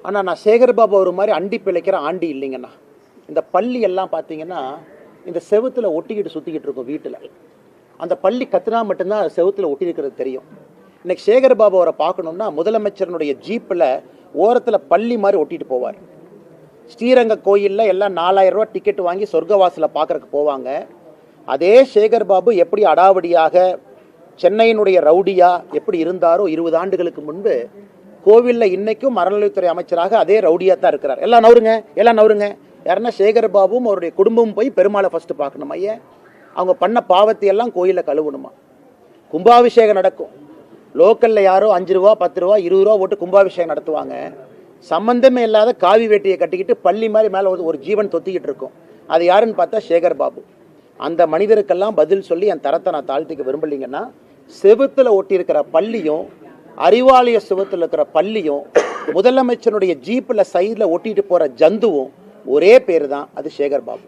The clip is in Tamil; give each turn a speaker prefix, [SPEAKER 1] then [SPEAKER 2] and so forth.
[SPEAKER 1] ஆனால் நான் சேகர்பாபு ஒரு மாதிரி அண்டி பிழைக்கிற ஆண்டி இல்லைங்கண்ணா. இந்த பள்ளி எல்லாம் பார்த்தீங்கன்னா இந்த செவுத்தில் ஒட்டிக்கிட்டு சுற்றிக்கிட்டு இருக்கும் வீட்டில். அந்த பள்ளி கத்துனா மட்டும்தான் செவுத்தில் ஒட்டி இருக்கிறது தெரியும். இன்னைக்கு சேகர்பாபு அவரை பார்க்கணுன்னா முதலமைச்சரனுடைய ஜீப்பில் ஓரத்தில் பள்ளி மாதிரி ஒட்டிட்டு போவார். ஸ்ரீரங்க கோயிலில் எல்லாம் 4000 ரூபா டிக்கெட் வாங்கி சொர்க்கவாசலில் பார்க்கறதுக்கு போவாங்க. அதே சேகர்பாபு எப்படி அடாவடியாக சென்னையினுடைய ரவுடியா எப்படி இருந்தாரோ 20 ஆண்டுகளுக்கு முன்பு கோவிலில் இன்னைக்கும் அறநிலையத்துறை அமைச்சராக அதே ரவுடியா தான் இருக்கிறார். எல்லாம் நவருங்க. யாருன்னா சேகர்பாபுவும் அவருடைய குடும்பமும் போய் பெருமாளை ஃபர்ஸ்ட் பார்க்கணும். ஐயா அவங்க பண்ண பாவத்தை எல்லாம் கோயிலில் கழுவணுமா? கும்பாபிஷேகம் நடக்கும். லோக்கலில் யாரோ 5 ரூபா 10 ரூபா 20 ரூபா போட்டு கும்பாபிஷேகம் நடத்துவாங்க. சம்பந்தமே இல்லாத காவி வேட்டியை கட்டிக்கிட்டு பள்ளி மாதிரி மேலே ஒரு ஜீவன் தொத்திக்கிட்டு இருக்கும். அது யாருன்னு பார்த்தா சேகர்பாபு. அந்த மனிதருக்கெல்லாம் பதில் சொல்லி என் தரத்தை நான் தாழ்த்திக்க விரும்பலைங்கன்னா, செவுத்தில் ஒட்டி இருக்கிற பள்ளியும் அறிவாலய செவுத்தில் இருக்கிற பள்ளியும் முதலமைச்சருடைய ஜீப்பில் சைடில் ஒட்டிட்டு போகிற ஜந்துவும் ஒரே பேர் தான். அது சேகர்பாபு.